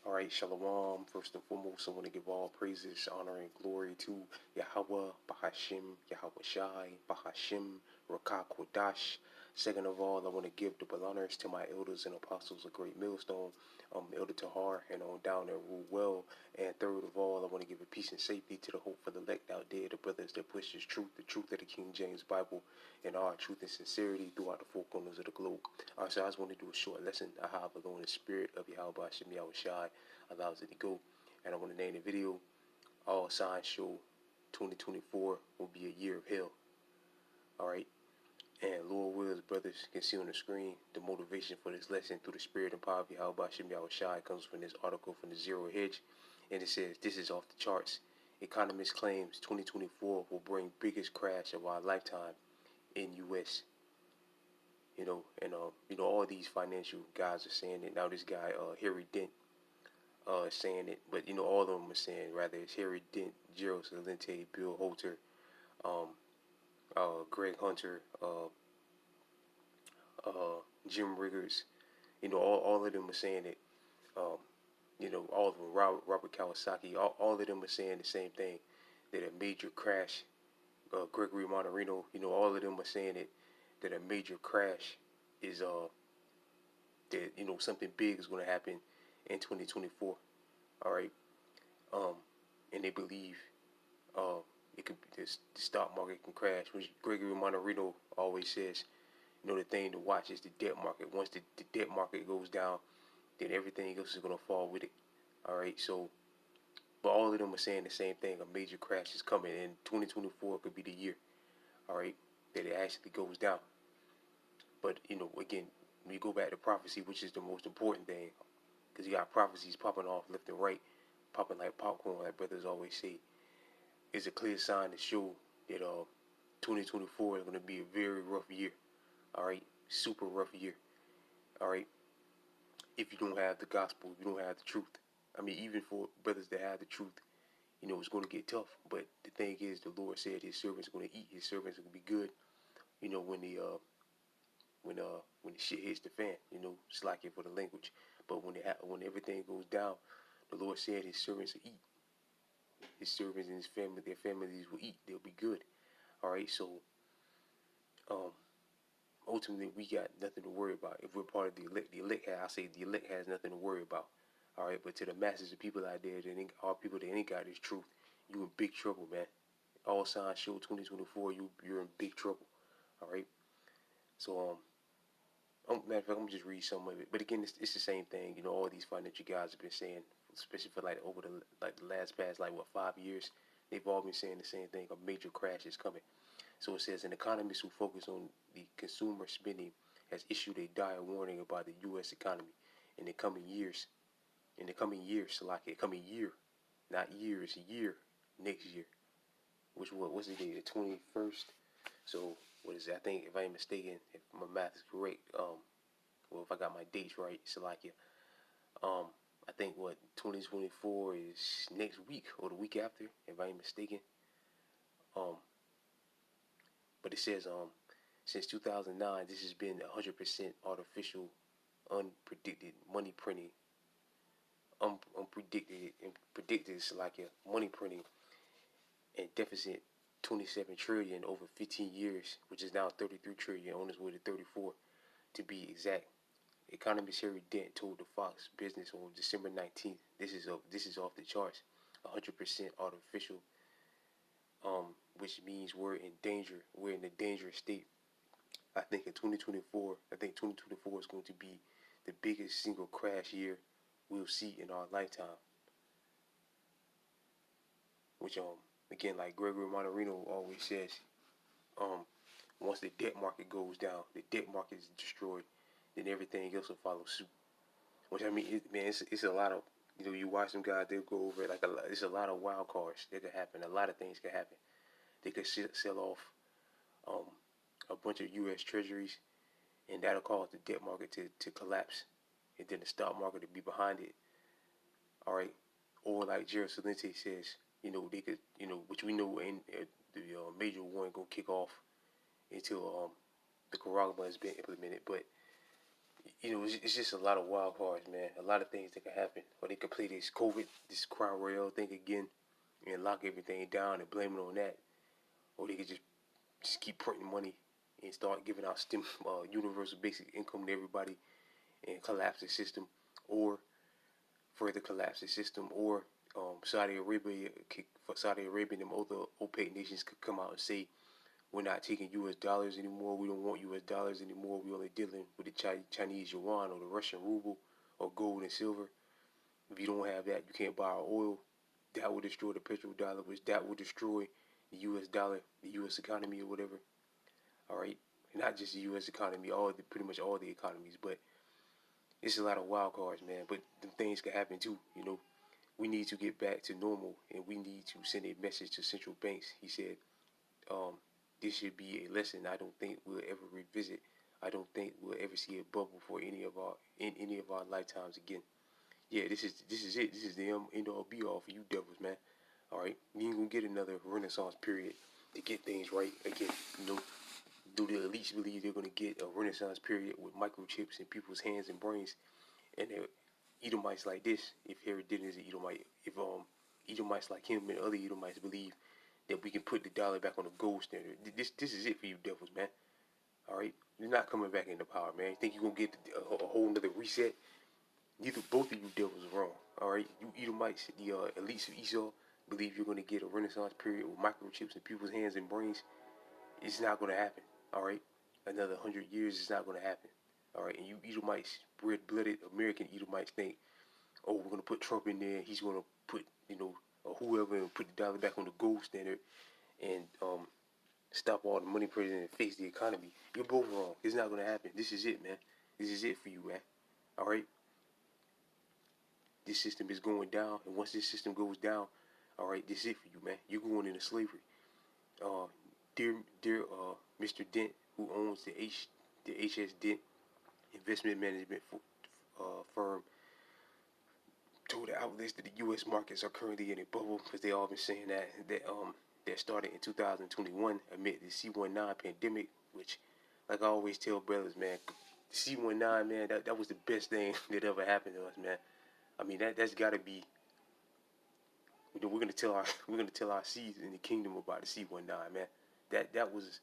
All right, Shalom. First and foremost, I want to give all praises, honor, and glory to Yahweh, Bahashim, Yahweh Shai, Bahashim, Rakah Kodash. Second of all, I want to give double honors to my elders and apostles of Great Millstone, Elder Tahar, and on down there, rule well. And third of all, I want to give a peace and safety to the hope for the elect out there, the brothers that push this truth, the truth of the King James Bible, and our truth and sincerity throughout the four corners of the globe. All right, so I just want to do a short lesson. I have alone the spirit of Yahweh Bahashim, Yahweh Shai allows it to go. And I want to name the video, All Signs Show 2024 will be a year of hell. Alright. And Lord Wills, brothers, can see on the screen the motivation for this lesson through the spirit and power of Yahweh Shem Yahweh Shai comes from this article from the Zero Hedge. And it says, this is off the charts. Economist claims 2024 will bring biggest crash of our lifetime in U.S. All these financial guys are saying it. Now this guy, Harry Dent, saying it, but all of them are saying rather it's Harry Dent, Gerald Celente, Bill Holter, Greg Hunter, Jim Riggers, all of them are saying it. All of them, Robert Kawasaki, all of them are saying the same thing, that a major crash. Gregory Monterino, all of them are saying it, that a major crash is that something big is going to happen in 2024. All right, and they believe it could the stock market can crash. Which Gregory Monterino always says, the thing to watch is the debt market. Once the debt market goes down, then everything else is going to fall with it. All right, so, but all of them are saying the same thing. A major crash is coming, and 2024 could be the year. All right, that it actually goes down. But again, when you go back to prophecy, which is the most important thing, because you got prophecies popping off left and right, popping like popcorn, like brothers always say, is a clear sign to show that 2024 is going to be a very rough year. All right, super rough year. All right, if you don't have the gospel, if you don't have the truth. I mean, even for brothers that have the truth, it's going to get tough. But the thing is, the Lord said His servants are going to eat. His servants are going to be good. When the shit hits the fan, slacking for the language. But when everything goes down, the Lord said His servants will eat. His servants and His family, their families will eat. They'll be good. All right, so ultimately we got nothing to worry about. If we're part of the elect has nothing to worry about. All right, but to the masses of people out there, all people that ain't got this truth, you in big trouble, man. All Signs Show 2024, you're in big trouble. All right, so matter of fact, I'm gonna just read some of it. But again, it's the same thing. All these financial guys have been saying, especially for over the last past 5 years, they've all been saying the same thing. A major crash is coming. So it says an economist who focuses on the consumer spending has issued a dire warning about the U.S. economy in the coming years. Coming year, not years, year, next year. What's the date? The 21st. So what is it? I think if I ain't mistaken, if my math is correct, well, if I got my dates right, Salakia, I think 2024 is next week or the week after, if I ain't mistaken. But it says since 2009, this has been 100% artificial, unpredicted money printing, predicted Salakia money printing and deficit 27 trillion over 15 years, which is now 33 trillion on its way to 34 to be exact. Economist Harry Dent told the Fox Business on December 19th, this is off the charts, 100% artificial, which means we're in a dangerous state. I think 2024 is going to be the biggest single crash year we'll see in our lifetime. Which again, like Gregory Monterino always says, once the debt market goes down, the debt market is destroyed, then everything else will follow suit. Which I mean, it's a lot of, you watch some guys, they'll go over it it's a lot of wild cards that could happen. A lot of things could happen. They could sell off a bunch of U.S. treasuries, and that'll cause the debt market to collapse, and then the stock market to be behind it. All right, or like Gerald Celente says, they could, which we know ain't the major war ain't gonna kick off until the Corralba has been implemented. But it's just a lot of wild cards, man. A lot of things that could happen. Or they could play this COVID, this Crown Royale thing again, and lock everything down and blame it on that. Or they could just keep printing money and start giving out universal basic income to everybody and collapse the system, or further collapse the system, or Saudi Arabia, for Saudi Arabia and them other OPEC nations could come out and say, we're not taking U.S. dollars anymore. We don't want U.S. dollars anymore. We're only dealing with the Chinese yuan or the Russian ruble or gold and silver. If you don't have that, you can't buy our oil. That will destroy the petrodollar, which that will destroy the U.S. dollar, the U.S. economy or whatever. All right, not just the U.S. economy, pretty much all the economies, but it's a lot of wild cards, man. But them things can happen too. We need to get back to normal, and we need to send a message to central banks. He said, um, this should be a lesson I don't think we'll ever revisit. I don't think we'll ever see a bubble for any of our lifetimes again. Yeah, this is it. This is the end all be all for you devils, man. All right, you ain't gonna get another Renaissance period to get things right again. Do the elites believe they're gonna get a Renaissance period with microchips in people's hands and brains? And Edomites like this, if Herod did is an Edomite, if Edomites like him and other Edomites believe that we can put the dollar back on the gold standard, this is it for you devils, man. All right, you're not coming back into power, man. You think you're gonna get a whole nother reset? Both of you devils are wrong. All right, you Edomites, the elites of Esau, believe you're gonna get a Renaissance period with microchips in people's hands and brains. It's not gonna happen. All right, another 100 years is not gonna happen. All right, and you Edomites, red-blooded American Edomites, think, oh, we're gonna put Trump in there. He's gonna put whoever and put the dollar back on the gold standard and stop all the money printing and fix the economy. You're both wrong. It's not gonna happen. This is it, man. This is it for you, man. All right. This system is going down, and once this system goes down, all right, this is it for you, man. You're going into slavery. Uh, dear Mr. Dent, who owns the HS Dent investment management firm, told the outlets that the U.S. markets are currently in a bubble because they all been saying that started in 2021 amid the C19 pandemic, which, like I always tell brothers, man, C19, man, that was the best thing that ever happened to us, man. I mean, that's got to be. We're gonna tell our seeds in the kingdom about the C19, man. That was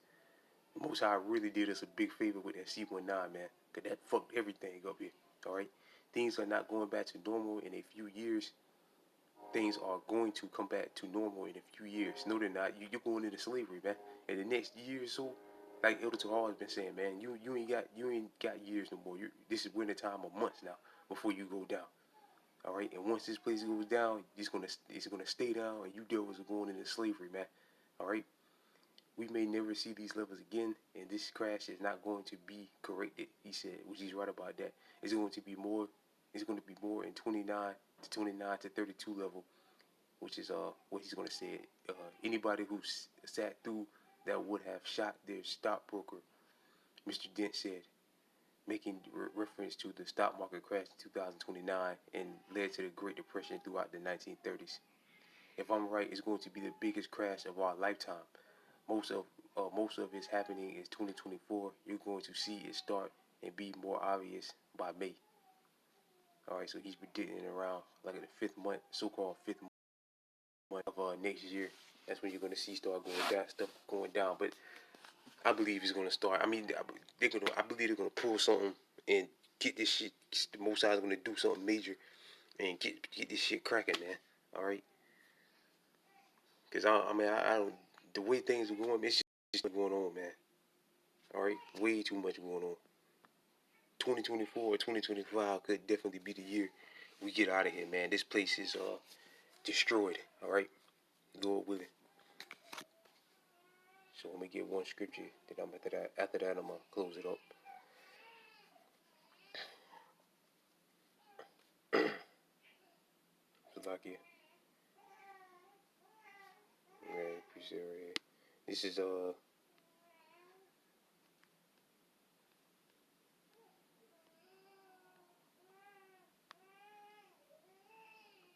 Most High really did us a big favor with that C19, man, cause that fucked everything up here. All right, things are not going back to normal in a few years. Things are going to come back to normal in a few years. No, they're not. You're going into slavery, man. In the next year or so, like Elder Tahar has been saying, man, you ain't got years no more. This is winter time of months now before you go down. All right, and once this place goes down, it's gonna stay down, and you devils are going into slavery, man. All right, we may never see these levels again, and this crash is not going to be corrected. He said, which he's right about that. It's going to be more. It's going to be more in 29 to 32 level, which is what he's going to say. Anybody who sat through that would have shot their stockbroker, Mr. Dent said, making reference to the stock market crash in 2029 and led to the Great Depression throughout the 1930s. If I'm right, it's going to be the biggest crash of our lifetime. Most of it's happening in 2024. You're going to see it start and be more obvious by May. All right, so he's predicting around like the so-called fifth month of next year. That's when you're going to see stuff going down. But I believe it's going to start. I mean, I believe they're going to pull something and get this shit. The Most High is going to do something major and get this shit cracking, man. All right, because I don't. The way things are going, it's just going on, man. All right, way too much going on. 2024 or 2025 could definitely be the year we get out of here, man. This place is destroyed. All right, Lord willing. So let me get one scripture. Then after that, I'm gonna close it up. Slovakia. Right, appreciate it right here. This is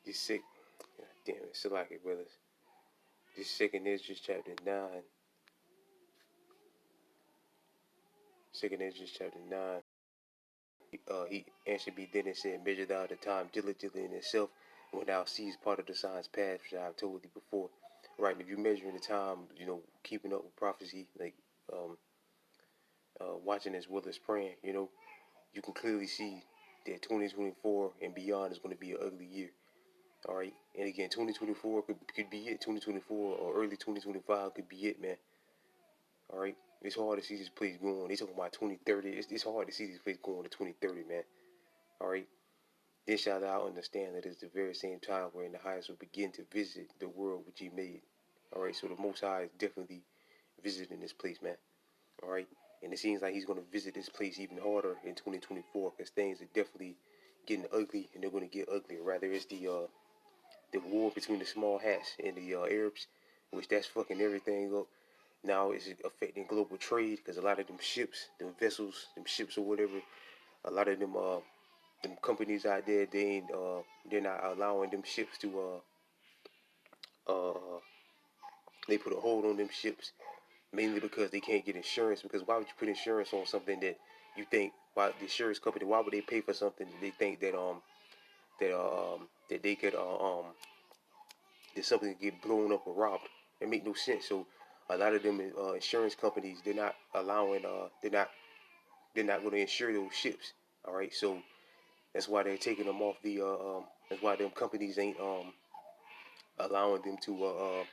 this sick. God damn it, Slovakia brothers. This second Ezra chapter 9. Second Ezra chapter 9. he answered me then and said, "Measure thou the time diligently in itself, when thou seest part of the signs past, which I have told thee before." Right, and if you're measuring the time, keeping up with prophecy, like um, watching as well as praying, you can clearly see that 2024 and beyond is going to be an ugly year. All right, and again, 2024 could be it. 2024 or early 2025 could be it, man. All right, it's hard to see this place going. They talking about 2030. It's hard to see this place going to 2030, man. All right. Then shall thou understand that it's the very same time wherein the highest will begin to visit the world which he made. All right, so the Most High is definitely visiting this place, man. All right, and it seems like he's going to visit this place even harder in 2024 because things are definitely getting ugly, and they're going to get uglier. Rather, it's the war between the small hats and the Arabs, which that's fucking everything up. Now it's affecting global trade because a lot of them ships, them vessels, them ships or whatever, a lot of them companies out there, they're not allowing them ships to they put a hold on them ships mainly because they can't get insurance. Because why would you put insurance on something that you think, why the insurance company, why would they pay for something that they think that they could that something could get blown up or robbed? It make no sense. So a lot of them insurance companies, they're not going to insure those ships. All right, so that's why they're taking them off the that's why them companies ain't allowing them to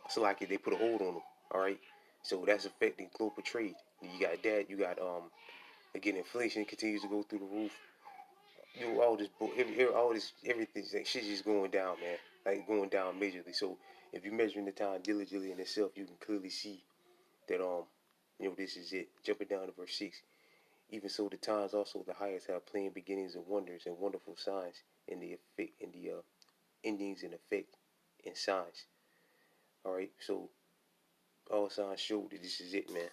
so like they put a hold on them. All right, so that's affecting global trade. You got that. You got again, inflation continues to go through the roof. All this, all this, everything, like shit just going down, man. Like going down majorly. So if you're measuring the time diligently in itself, you can clearly see that this is it. Jumping down to verse 6. Even so, the times also the highest have plain beginnings and wonders and wonderful signs in the effect, in the endings and effect and signs. All right, so all signs show that this is it, man.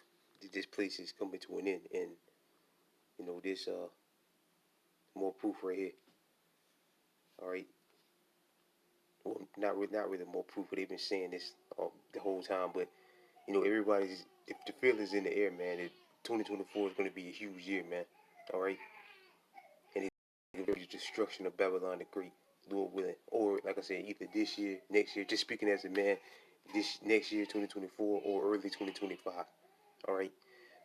This place is coming to an end, and this more proof right here. All right, well, not really more proof, but they've been saying this the whole time. But everybody's the feel is in the air, man. That 2024 is going to be a huge year, man. All right, and it's destruction of Babylon the Great, Lord willing, or like I said, either this year, next year. Just speaking as a man, this next year, 2024, or early 2025. All right.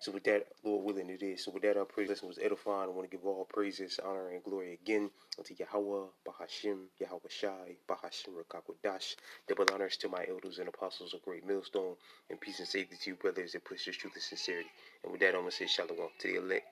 So with that, Lord willing, it is. So with that, our praise lesson was edifying. I want to give all praises, honor, and glory again unto Yahweh, Bahashim, Yahweh Shai, Bahashim Rakakwadash. Double honors to my elders and apostles of Great Millstone, and peace and safety to you, brothers, that push this truth and sincerity. And with that, I'm going to say shalom to the elect.